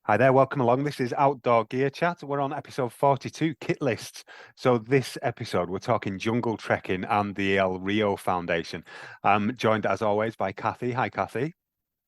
Hi there, welcome along. This is Outdoor Gear Chat. We're on episode 42, Kit Lists. So this episode, we're talking jungle trekking and the Rio Foundation. I'm joined as always by Cathy. Hi, Cathy.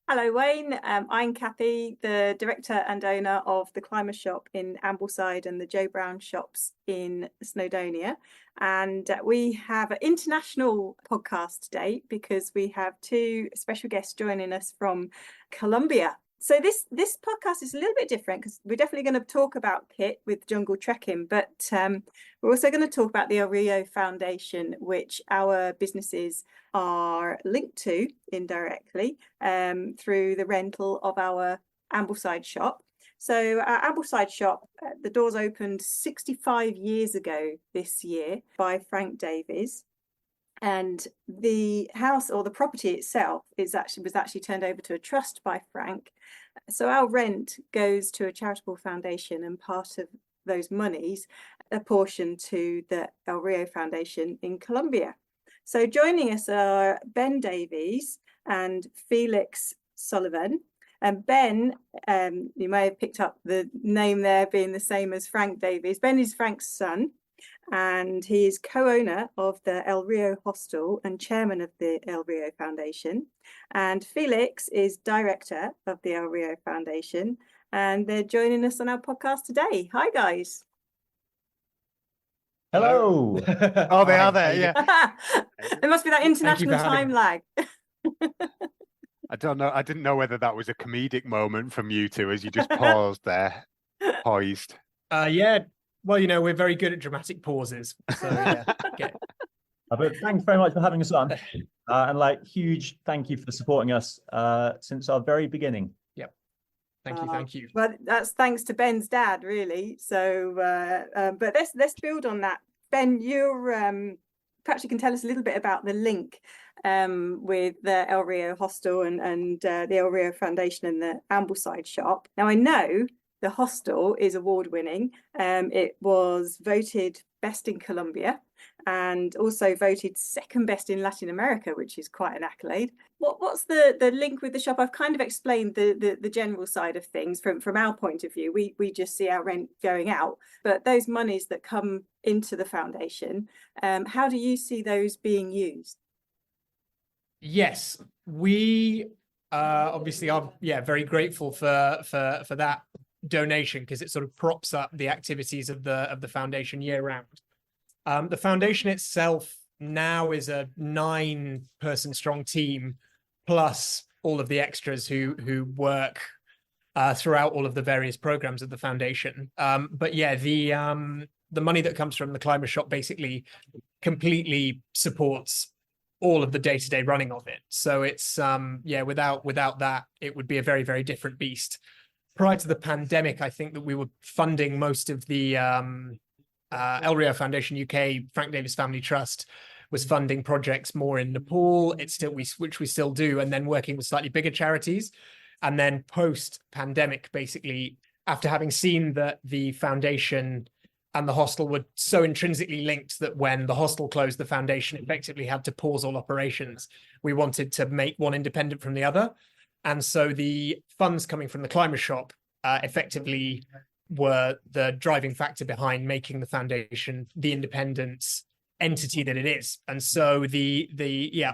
Hello, Wayne. I'm Cathy, the director and owner of the Climber Shop in Ambleside and the Joe Brown shops in Snowdonia. And we have an international podcast today because we have two special guests joining us from Colombia. So this podcast is a little bit different because we're definitely going to talk about kit with jungle trekking, but we're also going to talk about the El Rio Foundation, which our businesses are linked to indirectly through the rental of our Ambleside shop. So our Ambleside shop, the doors opened 65 years ago this year by Frank Davies. And the house or the property itself was actually turned over to a trust by Frank. So our rent goes to a charitable foundation, and part of those monies apportioned to the El Rio Foundation in Colombia. So joining us are Ben Davies and Felix Sullivan. And Ben, you may have picked up the name there being the same as Frank Davies. Ben is Frank's son, and he is co-owner of the El Rio Hostel and chairman of the El Rio Foundation. And Felix is director of the El Rio Foundation, and they're joining us on our podcast today. Hi, guys. Hello. Oh, they are there, yeah. There must be that international time lag. I don't know. I didn't know whether that was a comedic moment from you two as you just paused there, poised. Yeah. Well, we're very good at dramatic pauses. So yeah. But thanks very much for having us on. And huge thank you for supporting us since our very beginning. Yep. Thank you. Well, that's thanks to Ben's dad, really. So, but let's build on that. Ben, you're perhaps you can tell us a little bit about the link with the El Rio Hostel and the El Rio Foundation and the Ambleside shop. Now, I know the hostel is award-winning. It was voted best in Colombia and also voted second best in Latin America, which is quite an accolade. What's the link with the shop? I've kind of explained the general side of things from our point of view. We just see our rent going out, but those monies that come into the foundation, how do you see those being used? Yes, we obviously are very grateful for that donation because it sort of props up the activities of the foundation year round. The foundation itself now is a 9-person strong team, plus all of the extras who work throughout all of the various programs of the foundation. But yeah, the money that comes from the Climber Shop basically completely supports all of the day-to-day running of it. So it's without that, it would be a very, very different beast. Prior to the pandemic, I think that we were funding most of the El Rio Foundation UK, Frank Davis Family Trust was funding projects more in Nepal. Which we still do, and then working with slightly bigger charities. And then post-pandemic, basically, after having seen that the foundation and the hostel were so intrinsically linked that when the hostel closed, the foundation effectively had to pause all operations. We wanted to make one independent from the other. And so the funds coming from the Climber Shop effectively were the driving factor behind making the foundation the independent entity that it is. And so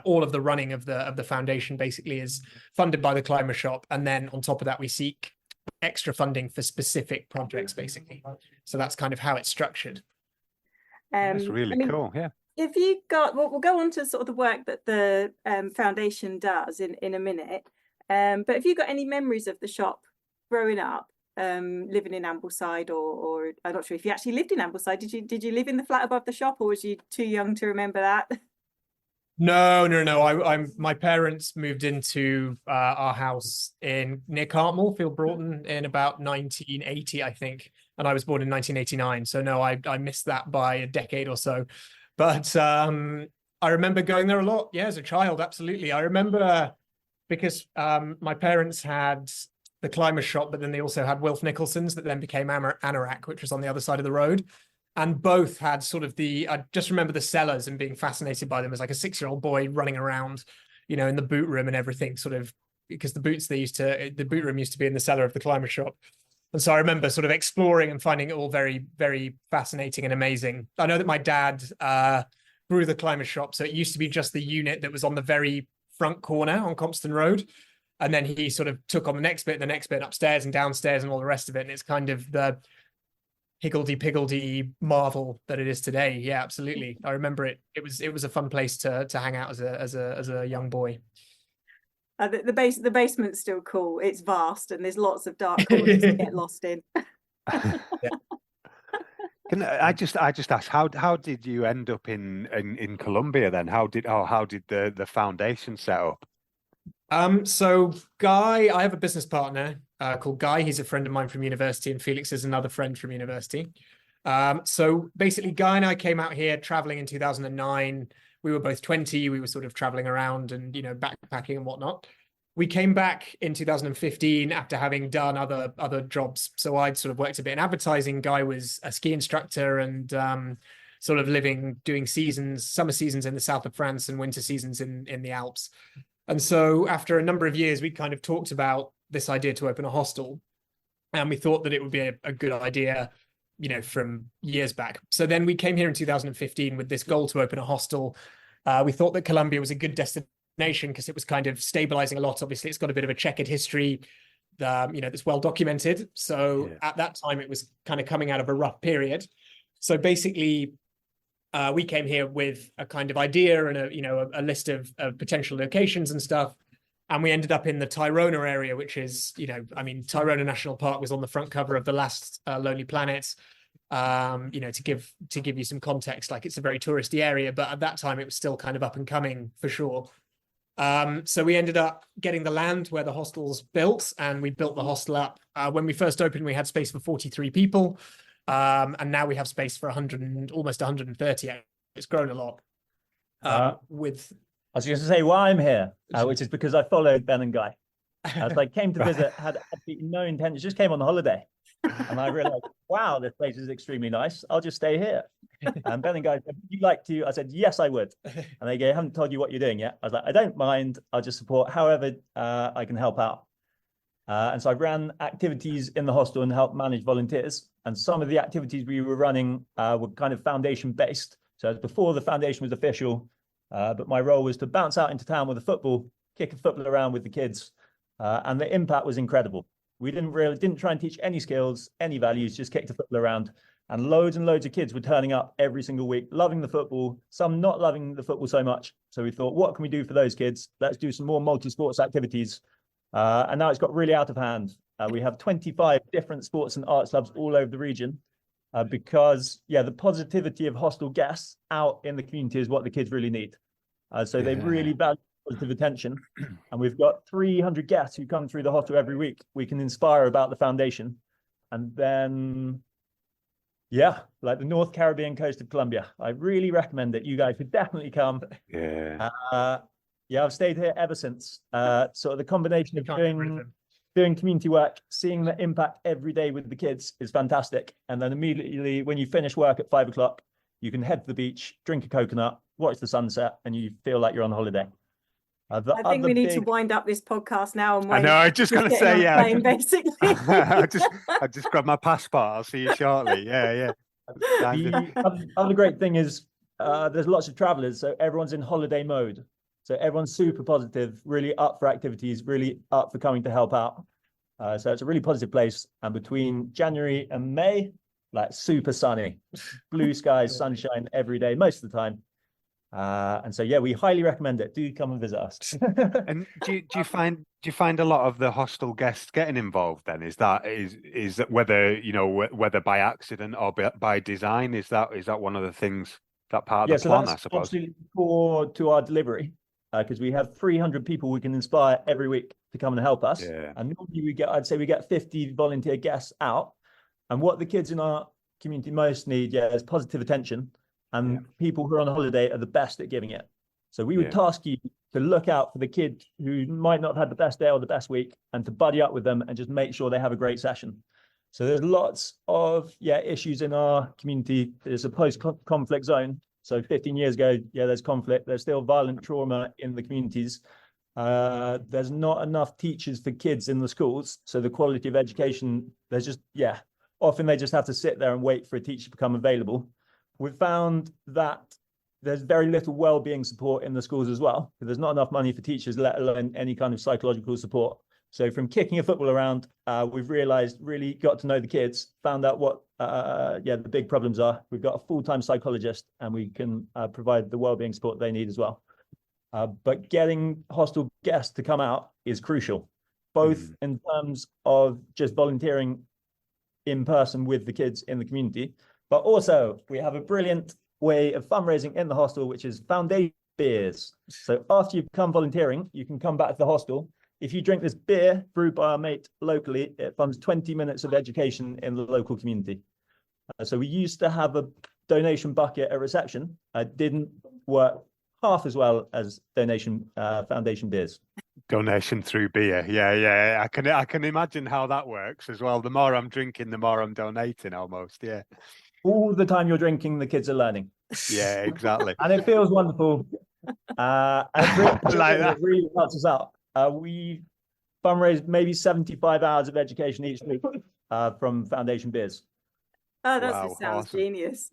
all of the running of the foundation basically is funded by the Climber Shop. And then on top of that, we seek extra funding for specific projects, basically. So that's kind of how it's structured. That's really cool, yeah. If you got, we'll go on to sort of the work that the foundation does in a minute. But if you got any memories of the shop growing up, living in Ambleside, or I'm not sure if you actually lived in Ambleside. Did you live in the flat above the shop, or was you too young to remember that? No. My parents moved into our house near Cartmel, Field Broughton, in about 1980, I think, and I was born in 1989. So no, I missed that by a decade or so. But I remember going there a lot. Yeah, as a child, absolutely. I remember because my parents had the Climber Shop, but then they also had Wilf Nicholson's that then became Anorak, which was on the other side of the road. And both had sort of I just remember the cellars and being fascinated by them as like a 6-year-old boy running around, in the boot room and everything, sort of, because the boot room used to be in the cellar of the Climber Shop. And so I remember sort of exploring and finding it all very, very fascinating and amazing. I know that my dad grew the climber shop. So it used to be just the unit that was on the very front corner on Compston Road. And then he sort of took on the next bit, upstairs and downstairs and all the rest of it. And it's kind of the higgledy-piggledy marvel that it is today. Yeah, absolutely. I remember it. It was a fun place to hang out as a young boy. The basement's still cool. It's vast and there's lots of dark corners to get lost in. Yeah. Can I just ask, how did you end up in Colombia then? How did the foundation set up? So Guy, I have a business partner called Guy. He's a friend of mine from university, and Felix is another friend from university. So basically, Guy and I came out here traveling in 2009. We were both 20. We were sort of traveling around and, backpacking and whatnot. We came back in 2015 after having done other jobs. So I'd sort of worked a bit in advertising. Guy was a ski instructor and sort of doing summer seasons in the south of France and winter seasons in the Alps. And so after a number of years, we kind of talked about this idea to open a hostel. And we thought that it would be a good idea, from years back. So then we came here in 2015 with this goal to open a hostel. We thought that Colombia was a good destination because it was kind of stabilizing a lot. Obviously, it's got a bit of a checkered history, that's well documented. So at that time, it was kind of coming out of a rough period. So basically, we came here with a kind of idea and a list of potential locations and stuff. And we ended up in the Tayrona area, which is, Tayrona National Park was on the front cover of the last Lonely Planet. To give you some context, like it's a very touristy area, but at that time it was still kind of up and coming for sure. So we ended up getting the land where the hostel's built, and we built the hostel up. When we first opened, we had space for 43 people. And now we have space for almost 130. It's grown a lot. I was going to say why I'm here, which is because I followed Ben and Guy. As I came to visit, had absolutely no intention, just came on holiday. And I realized, wow, this place is extremely nice. I'll just stay here. And Ben and Guy said, would you like to? I said, yes, I would. And they go, I haven't told you what you're doing yet. I was like, I don't mind. I'll just support however I can help out. And so I ran activities in the hostel and helped manage volunteers. And some of the activities we were running were kind of foundation based. So before the foundation was official, but my role was to bounce out into town with a football, kick a football around with the kids. And the impact was incredible. We didn't try and teach any skills, any values, just kicked a football around. And loads of kids were turning up every single week, loving the football, some not loving the football so much. So we thought, what can we do for those kids? Let's do some more multi-sports activities. And now it's got really out of hand. We have 25 different sports and arts clubs all over the region because, the positivity of hostel guests out in the community is what the kids really need. So they really value positive attention. And we've got 300 guests who come through the hostel every week. We can inspire about the foundation. And then, like the North Caribbean coast of Colombia. I really recommend it. You guys should definitely come. I've stayed here ever since. Sort of the combination of doing community work, seeing the impact every day with the kids is fantastic. And then immediately when you finish work at 5 o'clock, you can head to the beach, drink a coconut, watch the sunset, and you feel like you're on holiday. I think we need to wind up this podcast now. And I know. I just going to say, plane, basically. I just grabbed my passport. I'll see you shortly. Yeah. The other great thing is there's lots of travelers, so everyone's in holiday mode. So everyone's super positive, really up for activities, really up for coming to help out. So it's a really positive place. And between January and May, like super sunny, blue skies, sunshine every day, most of the time. And so we highly recommend it. Do come and visit us. And do you find a lot of the hostel guests getting involved then? Is that whether by accident or by design? Is that one of the things, that part of the plan, I suppose? Absolutely core to our delivery. Because we have 300 people we can inspire every week to come and help us. And normally I'd say we get 50 volunteer guests out. And what the kids in our community most need, is positive attention. And people who are on holiday are the best at giving it. So we would task you to look out for the kid who might not have had the best day or the best week and to buddy up with them and just make sure they have a great session. So there's lots of issues in our community. There's a post-conflict zone. So 15 years ago, there's conflict. There's still violent trauma in the communities. There's not enough teachers for kids in the schools, so the quality of education, there's just, often they just have to sit there and wait for a teacher to become available. We've found that there's very little well-being support in the schools as well. There's not enough money for teachers, let alone any kind of psychological support. So from kicking a football around, we've realized, really got to know the kids, found out what the big problems are. We've got a full-time psychologist, and we can provide the well-being support they need as well. But getting hostel guests to come out is crucial, both in terms of just volunteering in person with the kids in the community, but also we have a brilliant way of fundraising in the hostel, which is foundation beers. So after you've come volunteering, you can come back to the hostel. If you drink this beer brewed by our mate locally, it funds 20 minutes of education in the local community. So we used to have a donation bucket at reception. It didn't work half as well as donation foundation beers. Donation through beer. Yeah. I can imagine how that works as well. The more I'm drinking, the more I'm donating almost. Yeah. All the time you're drinking, the kids are learning. Yeah, exactly. And it feels wonderful. And it really helps us out. We fundraise maybe 75 hours of education each week from foundation beers. Oh, that sounds awesome. Genius.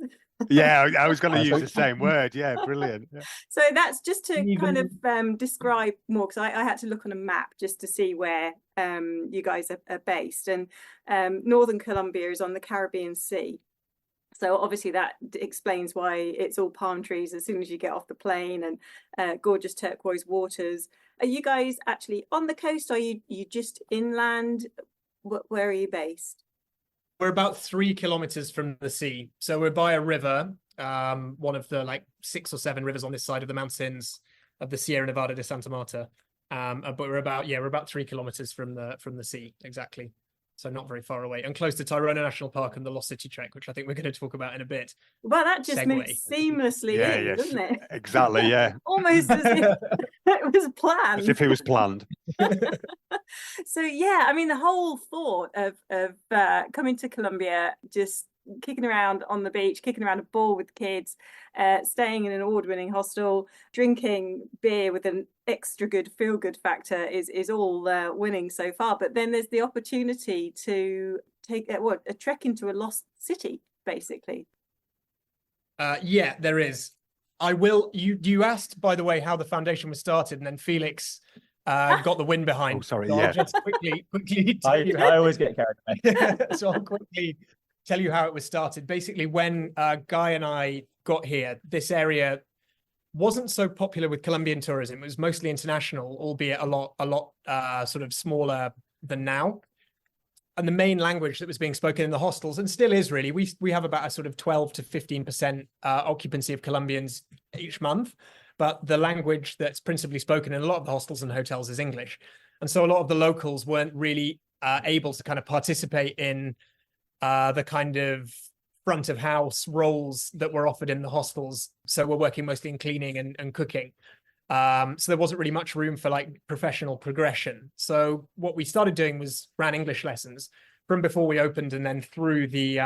Yeah, I was going to use the same word. Yeah, brilliant. Yeah. So that's just to kind of describe more, because I had to look on a map just to see where you guys are based. And Northern Colombia is on the Caribbean Sea. So obviously that explains why it's all palm trees as soon as you get off the plane, and gorgeous turquoise waters. Are you guys actually on the coast? Are you just inland? Where are you based? We're about 3 kilometers from the sea. So we're by a river, one of the 6 or 7 rivers on this side of the mountains of the Sierra Nevada de Santa Marta. But we're about 3 kilometers from the sea, exactly. So not very far away, and close to Tayrona National Park and the Lost City Trek, which I think we're going to talk about in a bit. Well, that just moves seamlessly in, doesn't it? Exactly, yeah. Almost as if it was planned. As if it was planned. So, yeah, I mean, the whole thought of coming to Colombia, just kicking around on the beach, kicking around a ball with kids, staying in an award-winning hostel, drinking beer with an extra good feel-good factor is all winning so far. But then there's the opportunity to take a trek into a lost city, basically. Yeah, there is. You asked, by the way, how the foundation was started, and then Felix got the win behind. Oh, sorry, so yeah. I'll just quickly I always get carried away. So I'll quickly tell you how it was started. Basically, when Guy and I got here, this area wasn't so popular with Colombian tourism. It was mostly international, albeit a lot sort of smaller than now. And the main language that was being spoken in the hostels, and still is really, we have about a sort of 12 to 15% occupancy of Colombians each month. But the language that's principally spoken in a lot of the hostels and hotels is English. And so a lot of the locals weren't really able to kind of participate in the kind of front of house roles that were offered in the hostels. So we're working mostly in cleaning and cooking. So there wasn't really much room for professional progression. So what we started doing was ran English lessons from before we opened, and then through the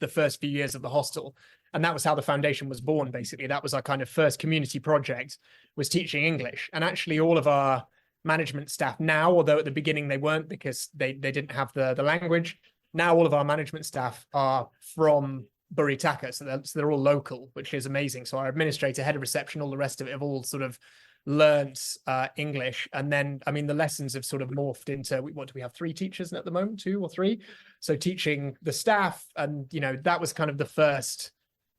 first few years of the hostel. And that was how the foundation was born, basically. That was our kind of first community project, was teaching English. And actually all of our management staff now, although at the beginning they weren't because they didn't have the language, now all of our management staff are from Buritaca, so they're all local, which is amazing. So our administrator, head of reception, all the rest of it have all sort of learned English. And then, I mean, the lessons have sort of morphed into, what do we have, 3 teachers at the moment, 2 or 3? So teaching the staff, and that was kind of the first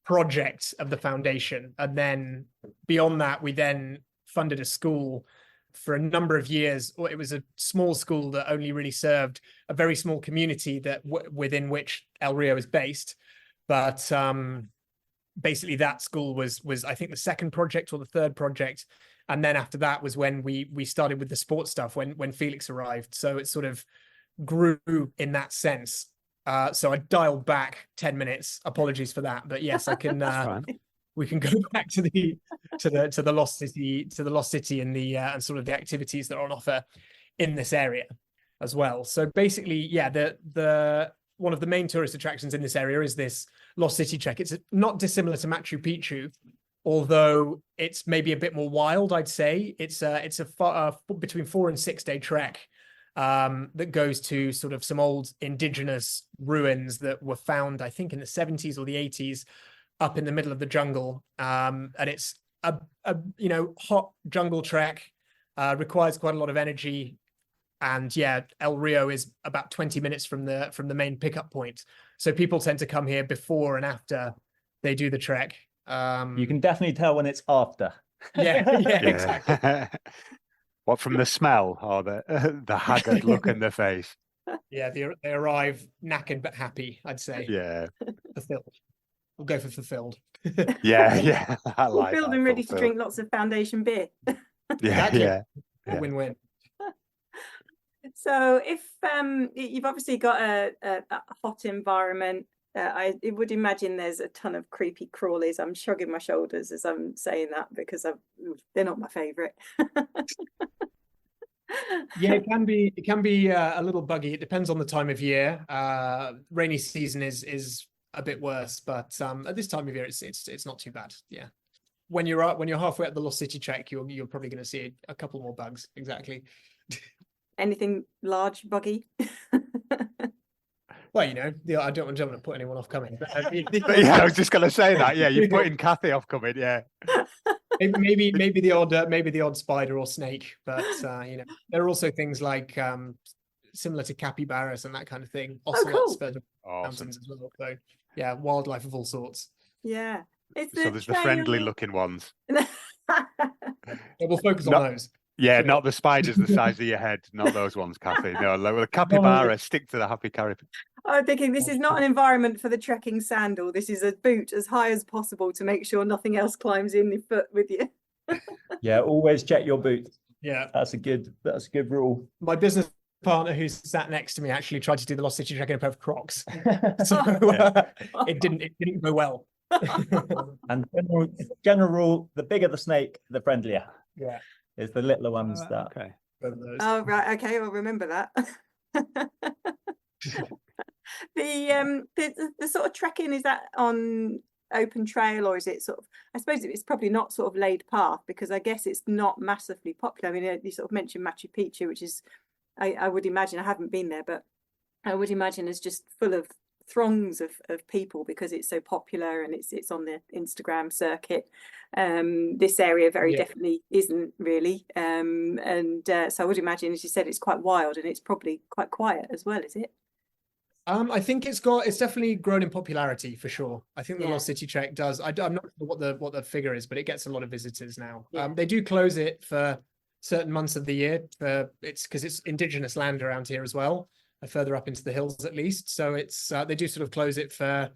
project of the foundation. And then beyond that, we then funded a school for a number of years. It was a small school that only really served a very small community that within which El Rio is based. But basically that school was I think the second project or the third project. And then after that was when we started with the sports stuff when Felix arrived. So it sort of grew in that sense. So I dialed back 10 minutes. Apologies for that. But yes, I can we can go back to the lost city and the and sort of the activities that are on offer in this area as well. So basically, yeah, the one of the main tourist attractions in this area is this Lost City Trek. It's not dissimilar to Machu Picchu, although it's maybe a bit more wild, I'd say. It's between 4 and 6 day trek that goes to sort of some old indigenous ruins that were found, I think, in the 70s or the 80s, up in the middle of the jungle. And it's a hot jungle trek, requires quite a lot of energy. And yeah, El Rio is about 20 minutes from the main pickup point. So people tend to come here before and after they do the trek. You can definitely tell when it's after. Yeah, exactly. What, from the smell or the haggard look in their face? Yeah, they arrive knackered but happy, I'd say. Yeah. Fulfilled. We'll go for fulfilled. Yeah. I like Fulfilled that, and ready to fulfilled. drink lots of foundation beer. Yeah, Exactly. yeah. A win-win. So if you've obviously got a hot environment, I would imagine there's a ton of creepy crawlies. I'm shrugging my shoulders as I'm saying that because they're not my favourite. Yeah, it can be a little buggy. It depends on the time of year. Rainy season is a bit worse, but at this time of year it's not too bad. Yeah. When you're halfway up the Lost City trek, you're probably going to see a couple more bugs. Exactly. Anything large, buggy? Well, I don't want to put anyone off coming. But, Yeah, I was just going to say that. Yeah, you're putting Cathy off coming. Yeah. maybe the odd spider or snake, but there are also things like similar to capybaras and that kind of thing. Ocelots further mountains as well. So yeah, wildlife of all sorts. Yeah. So there's the friendly looking ones. Yeah, we'll focus on those. Yeah, not the spiders the size of your head, not those ones, Cathy. No, the capybara, stick to the happy caribou. I'm thinking this is not an environment for the trekking sandal. This is a boot as high as possible to make sure nothing else climbs in the foot with you. Yeah, always check your boots. Yeah, that's a good rule. My business partner who sat next to me actually tried to do the Lost City trek in a pair of Crocs, so it didn't go well. And general rule: the bigger the snake, the friendlier. Yeah. It's the littler ones that. Okay. Oh right, okay, I'll remember that. The sort of trekking, is that on open trail, or is it sort of? I suppose it's probably not sort of laid path, because I guess it's not massively popular. I mean, you sort of mentioned Machu Picchu, which is, I would imagine, I haven't been there, but I would imagine is just full of throngs of people because it's so popular and it's on the Instagram circuit. This area definitely isn't really, so I would imagine, as you said, it's quite wild and it's probably quite quiet as well, is it? I think it's definitely grown in popularity for sure. I think the Lost City trek does. I'm not sure what the figure is, but it gets a lot of visitors now. They do close it for certain months of the year. It's because it's indigenous land around here as well, further up into the hills at least. So it's they do sort of close it for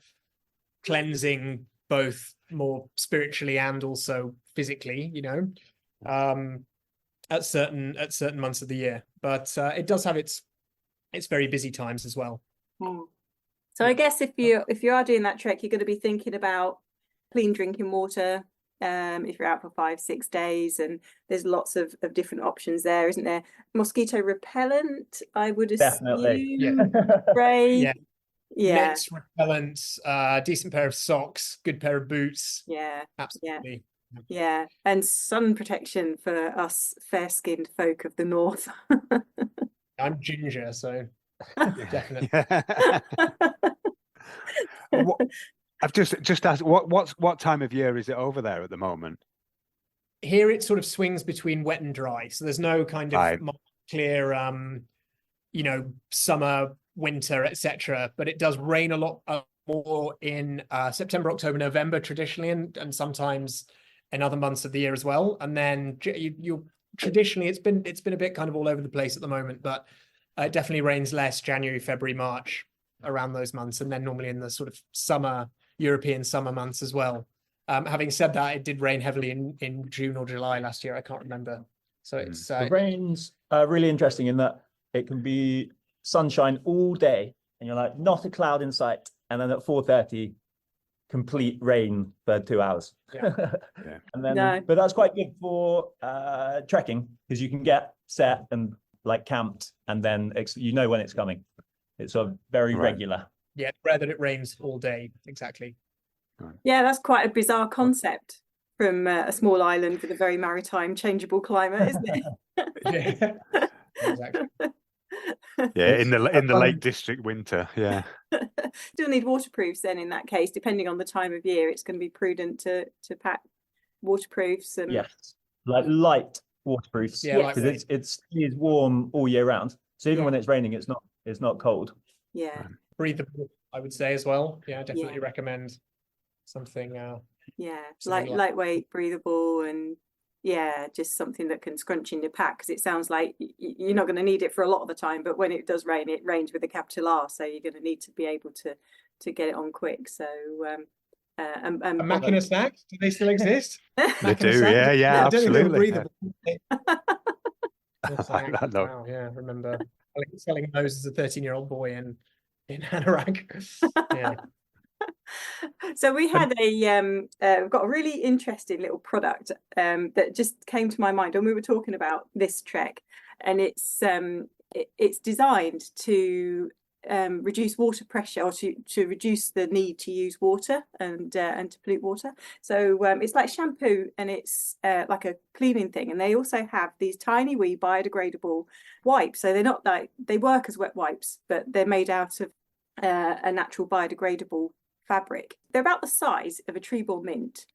cleansing, both more spiritually and also physically, at certain months of the year. But it does have its very busy times as well. So I guess if you are doing that trek, you're going to be thinking about clean drinking water. If you're out for 5-6 days, and there's lots of different options there, isn't there? Mosquito repellent, I would assume. Definitely. Spray. Yeah. Mitts, repellent, decent pair of socks, good pair of boots. Yeah. Absolutely. Yeah. And sun protection for us fair-skinned folk of the north. I'm ginger, so definitely. I've just asked, what time of year is it over there at the moment? Here it sort of swings between wet and dry, so there's no kind of clear, summer, winter, etc. But it does rain a lot more in September, October, November traditionally, and sometimes in other months of the year as well. And then you traditionally it's been a bit kind of all over the place at the moment, but it definitely rains less January, February, March, around those months, and then normally in the sort of European summer months as well. Having said that, it did rain heavily in June or July last year. I can't remember. So it's the rain's really interesting in that it can be sunshine all day, and you're like not a cloud in sight, and then at 4:30, complete rain for 2 hours. Yeah. And then, but that's quite good for trekking, because you can get set and like camped, and then when it's coming. It's sort of very regular. Yeah, rare that it rains all day. Exactly. Yeah, that's quite a bizarre concept. from a small island with a very maritime, changeable climate, isn't it? Yeah, exactly. Yeah, in the Lake District winter. Yeah. Still need waterproofs then in that case, depending on the time of year. It's going to be prudent to pack waterproofs and Yes, like light waterproofs. Yeah, Yes. because it's warm all year round. So even Yeah. when it's raining, it's not cold. yeah, breathable, I would say as well. Yeah, definitely Yeah. recommend something. yeah, Something like- lightweight, breathable, and yeah, just something that can scrunch in your pack, because it sounds like you're not going to need it for a lot of the time, but when it does rain, it rains with a capital R, so you're going to need to be able to get it on quick. So A Machina snack? Do they still exist? They Machina do. snack? Yeah, I don't think they were absolutely. breathable. I like that, though. Wow, yeah, I remember selling those as a 13-year-old boy in Anorak. Yeah. So we had we've got a really interesting little product that just came to my mind when we were talking about this trek, and it's designed to reduce water pressure, or to reduce the need to use water and to pollute water. So it's like shampoo, and it's like a cleaning thing, and they also have these tiny wee biodegradable wipes. So they're not like, they work as wet wipes, but they're made out of a natural biodegradable fabric. They're about the size of a Treeball mint,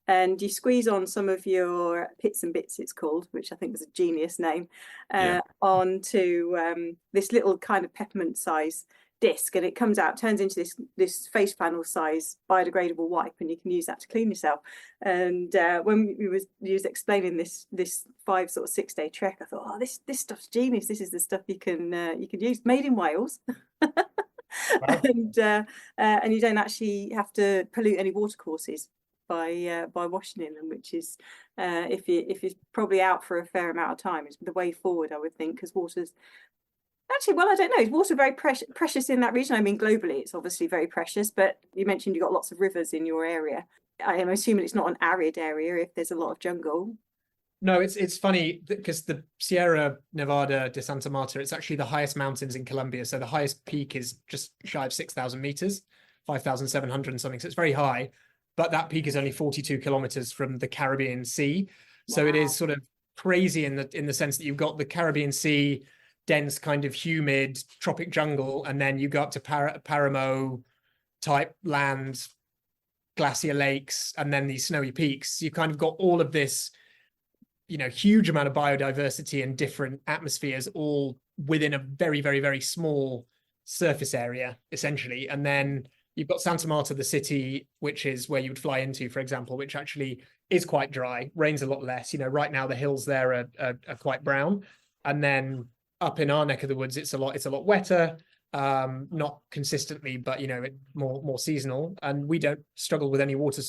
and you squeeze on some of your pits and bits, it's called, which I think was a genius name, onto this little kind of peppermint size disc, and it comes out, turns into this face flannel size biodegradable wipe, and you can use that to clean yourself. And when you was explaining this 5 sort of 6 day trek, I thought, oh, this stuff's genius. This is the stuff you can use, made in Wales. Wow. And you don't actually have to pollute any watercourses by washing in them, which is if you're probably out for a fair amount of time, is the way forward, I would think, because water's actually, well, I don't know, is water very precious in that region? I mean, globally it's obviously very precious, but you mentioned you've got lots of rivers in your area. I am assuming it's not an arid area if there's a lot of jungle. No, it's funny because the Sierra Nevada de Santa Marta, it's actually the highest mountains in Colombia. So the highest peak is just shy of 6,000 meters, 5,700 and something. So it's very high, but that peak is only 42 kilometers from the Caribbean Sea. So it is sort of crazy in the sense that you've got the Caribbean Sea, dense kind of humid tropic jungle, and then you go up to Paramo type land, glacier lakes, and then these snowy peaks. You kind of got all of this, huge amount of biodiversity and different atmospheres all within a very, very, very small surface area, essentially. And then you've got Santa Marta, the city, which is where you would fly into, for example, which actually is quite dry, rains a lot less. Right now the hills there are quite brown. And then up in our neck of the woods, it's a lot wetter, not consistently, but more seasonal, and we don't struggle with any water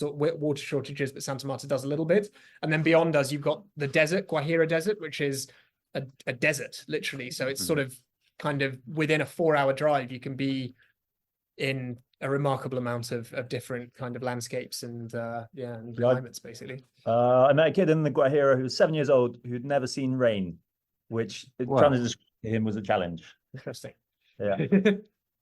shortages, but Santa Marta does a little bit. And then beyond us, you've got the desert, Guajira Desert, which is a desert literally. So it's sort of kind of within a 4-hour drive, you can be in a remarkable amount of different kind of landscapes and climates, basically. I met a kid in the Guajira who was 7 years old who'd never seen rain, which trying to describe him was a challenge. Interesting. Yeah.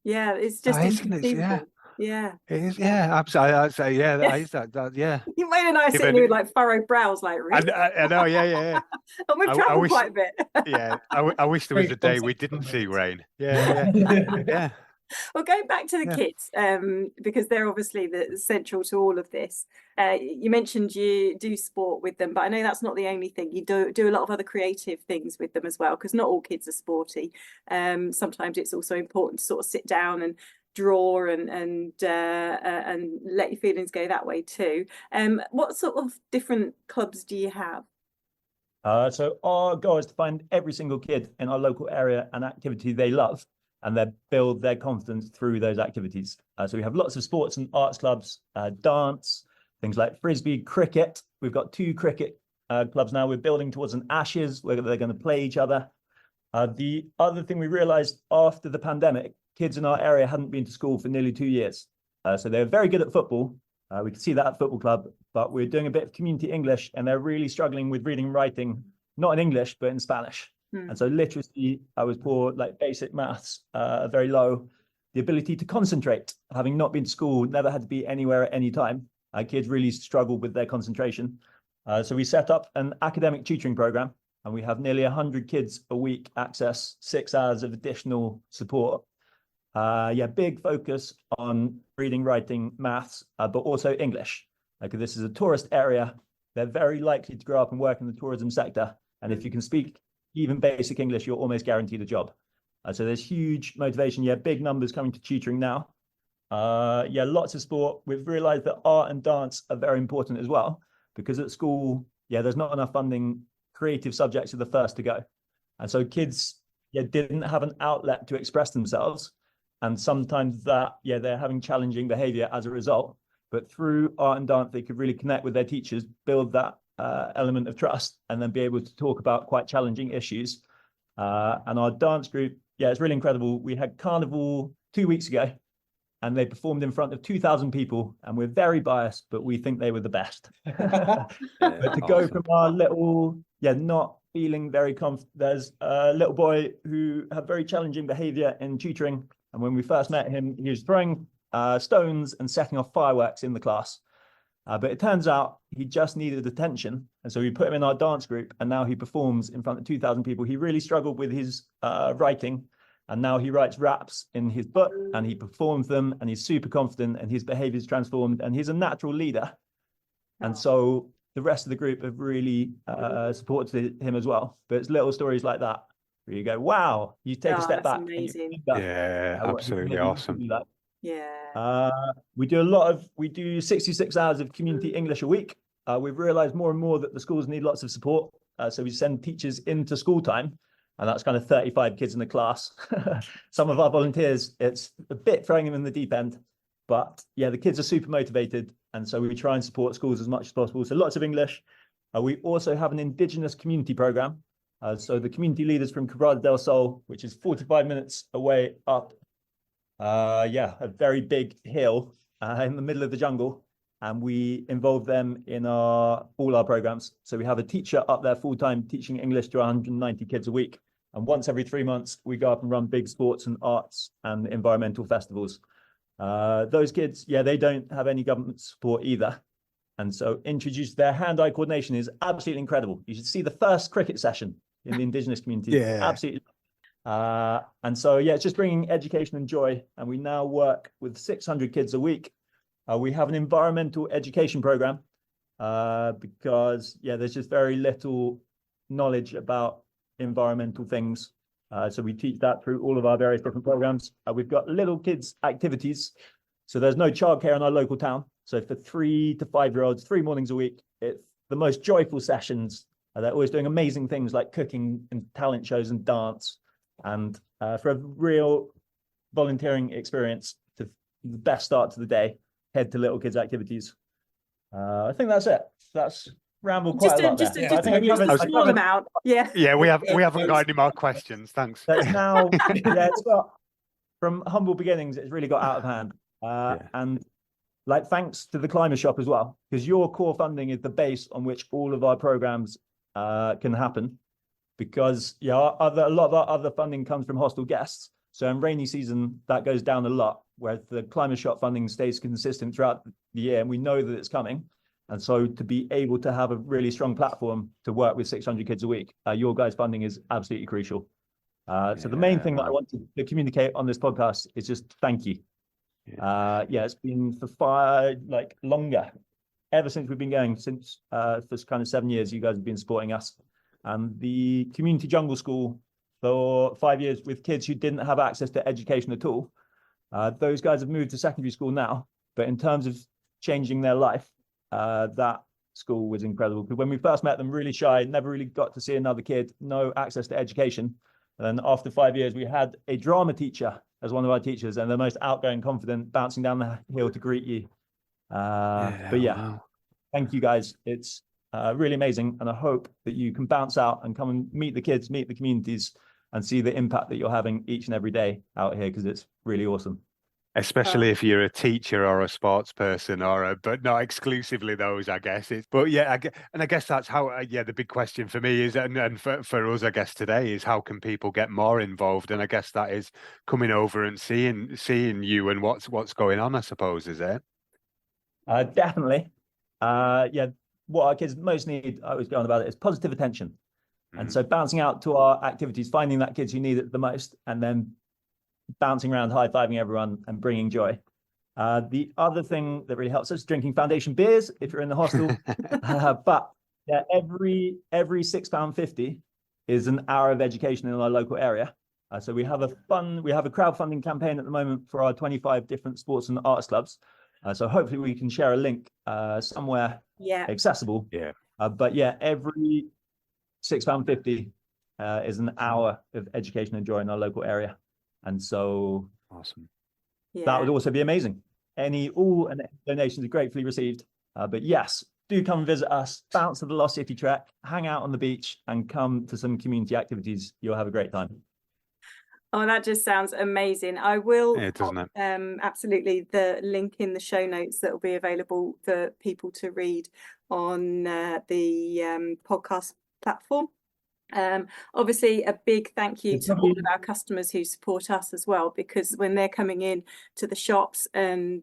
Yeah, it's just yeah. Yeah. It is, yeah, absolutely. I'd say, yeah, that is that, yeah. You made a nice sitting with like furrowed brows, like really. I know, yeah. And we've travelled quite a bit. Yeah, I wish there was a day we didn't see rain. Yeah. Well, going back to the kids, because they're obviously central to all of this. You mentioned you do sport with them, but I know that's not the only thing. You do a lot of other creative things with them as well, because not all kids are sporty. Sometimes it's also important to sort of sit down and draw and let your feelings go that way too. What sort of different clubs do you have? So our goal is to find every single kid in our local area an activity they love, and then build their confidence through those activities. So we have lots of sports and arts clubs, dance, things like frisbee, cricket. We've got 2 cricket clubs now. We're building towards an Ashes where they're going to play each other. The other thing we realized after the pandemic, kids in our area hadn't been to school for nearly 2 years. So they're very good at football. We can see that at football club, but we're doing a bit of community English, and they're really struggling with reading and writing, not in English, but in Spanish. And so literacy, I was poor, like basic maths, very low. The ability to concentrate, having not been to school, never had to be anywhere at any time. Kids really struggle with their concentration. So we set up an academic tutoring program, and we have nearly 100 kids a week access 6 hours of additional support. Big focus on reading, writing, maths, but also English. Like, this is a tourist area. They're very likely to grow up and work in the tourism sector. And if you can speak even basic English, you're almost guaranteed a job. So there's huge motivation. Big numbers coming to tutoring now. Lots of sport. We've realized that art and dance are very important as well, because at school, there's not enough funding. Creative subjects are the first to go. And so kids didn't have an outlet to express themselves. And sometimes that, they're having challenging behavior as a result. But through art and dance, they could really connect with their teachers, build that element of trust, and then be able to talk about quite challenging issues. And our dance group, it's really incredible. We had Carnival 2 weeks ago, and they performed in front of 2,000 people. And we're very biased, but we think they were the best. But to go from our little, not feeling very confident, there's a little boy who had very challenging behavior in tutoring. And when we first met him, he was throwing stones and setting off fireworks in the class. But it turns out he just needed attention. And so we put him in our dance group, and now he performs in front of 2,000 people. He really struggled with his writing, and now he writes raps in his book, and he performs them, and he's super confident, and his behavior is transformed, and he's a natural leader. And so the rest of the group have really supported him as well. But it's little stories like that where you go, wow, you take a step back. Amazing. Absolutely awesome. We do 66 hours of community English a week. We've realized more and more that the schools need lots of support. So we send teachers into school time, and that's kind of 35 kids in the class. Some of our volunteers, it's a bit throwing them in the deep end, but the kids are super motivated. And so we try and support schools as much as possible. So lots of English. We also have an Indigenous community program. So the community leaders from Quebrada del Sol, which is 45 minutes away up, a very big hill in the middle of the jungle. And we involve them in all our programs. So we have a teacher up there full-time teaching English to 190 kids a week. And once every 3 months, we go up and run big sports and arts and environmental festivals. Those kids, they don't have any government support either. And so their hand-eye coordination is absolutely incredible. You should see the first cricket session in the Indigenous community. Absolutely. And so, it's just bringing education and joy. And we now work with 600 kids a week. We have an environmental education program because, there's just very little knowledge about environmental things. So we teach that through all of our various different programs. We've got little kids activities. So there's no childcare in our local town. So for 3 to 5 year olds, 3 mornings a week, it's the most joyful sessions. They're always doing amazing things like cooking and talent shows and dance. And for a real volunteering experience, the best start to the day, head to little kids activities. I think that's it. That's rambled quite a lot. Just a small amount. We haven't got any more questions. Thanks. That's now, it's got, from humble beginnings, it's really got out of hand. And thanks to the Climate Shop as well, because your core funding is the base on which all of our programs can happen. Because a lot of our other funding comes from hostel guests. So in rainy season, that goes down a lot, whereas the Climate Shop funding stays consistent throughout the year, and we know that it's coming. And so to be able to have a really strong platform to work with 600 kids a week, your guys' funding is absolutely crucial. So the main thing that I want to communicate on this podcast is just thank you. It's been for longer, ever since we've been going, since for kind of 7 years, you guys have been supporting us. And the community jungle school for 5 years with kids who didn't have access to education at all. Those guys have moved to secondary school now, but in terms of changing their life, that school was incredible. Because when we first met them, really shy, never really got to see another kid, no access to education. And then after 5 years, we had a drama teacher as one of our teachers, and the most outgoing, confident, bouncing down the hill to greet you. Thank you guys. It's really amazing. And I hope that you can bounce out and come and meet the kids, meet the communities, and see the impact that you're having each and every day out here, because it's really awesome. Especially if you're a teacher or a sports person, but not exclusively those, I guess. I guess that's how. The big question for me is, and for us, I guess today is how can people get more involved? And I guess that is coming over and seeing you and what's going on, I suppose, is it? Definitely. Yeah, what our kids most need, I was going about it, is positive attention. And so bouncing out to our activities, finding that kids who need it the most, and then bouncing around, high-fiving everyone and bringing joy. The other thing that really helps us is drinking foundation beers if you're in the hostel. But yeah, every £6.50 is an hour of education in our local area. So we have a crowdfunding campaign at the moment for our 25 different sports and arts clubs. So hopefully we can share a link somewhere accessible. Yeah. But yeah, every £6.50 is an hour of education and joy in our local area. And so Awesome. that would also be amazing. All donations are gratefully received. But yes, do come visit us, bounce to the Lost City track, hang out on the beach, and come to some community activities. You'll have a great time. Oh, that just sounds amazing. I will doesn't it? Absolutely the link in the show notes that will be available for people to read on the podcast platform. Obviously a big thank you to all of our customers who support us as well, because when they're coming in to the shops and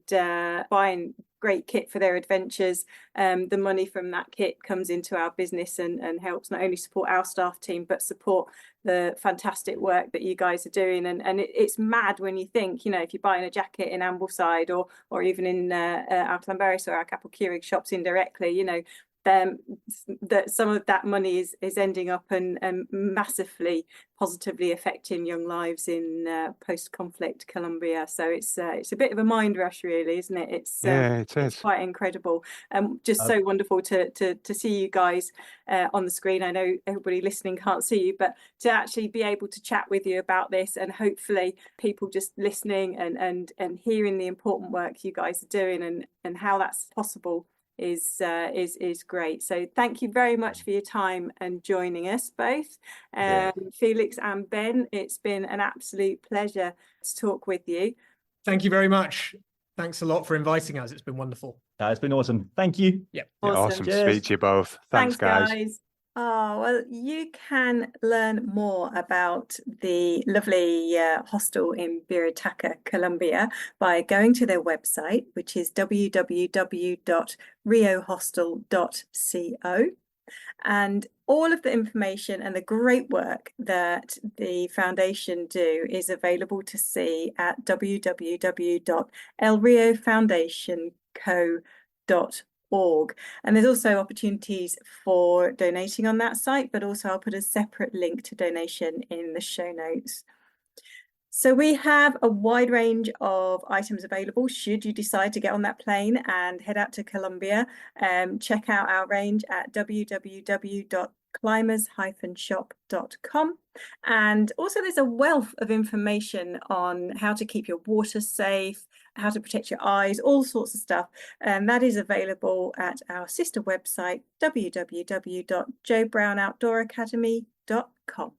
buying great kit for their adventures, the money from that kit comes into our business and helps not only support our staff team but support the fantastic work that you guys are doing. And it's mad when you think, you know, if you're buying a jacket in Ambleside or even in our Llanberis or our Capel Curig shops indirectly, you know, that some of that money is ending up and massively positively affecting young Mm. lives in post-conflict Colombia. So it's a bit of a mind rush, really, isn't it? It's it's quite incredible. Just so wonderful to see you guys on the screen. I know everybody listening can't see you, but to actually be able to chat with you about this, and hopefully people just listening and hearing the important work you guys are doing and how that's possible is great. So thank you very much for your time and joining us both. Felix and Ben, it's been an absolute pleasure to talk with you. Thank you very much. Thanks a lot for inviting us. It's been wonderful. It's been awesome. Thank you. Awesome to speak to you both. Thanks guys. Oh, well, you can learn more about the lovely hostel in Biritaca, Colombia, by going to their website, which is www.riohostel.co. And all of the information and the great work that the foundation do is available to see at www.elriofoundationco.org. And there's also opportunities for donating on that site, but also I'll put a separate link to donation in the show notes. So we have a wide range of items available should you decide to get on that plane and head out to Colombia. Check out our range at www.climbers-shop.com. And also there's a wealth of information on how to keep your water safe, how to protect your eyes, all sorts of stuff. And that is available at our sister website, www.joebrownoutdooracademy.com.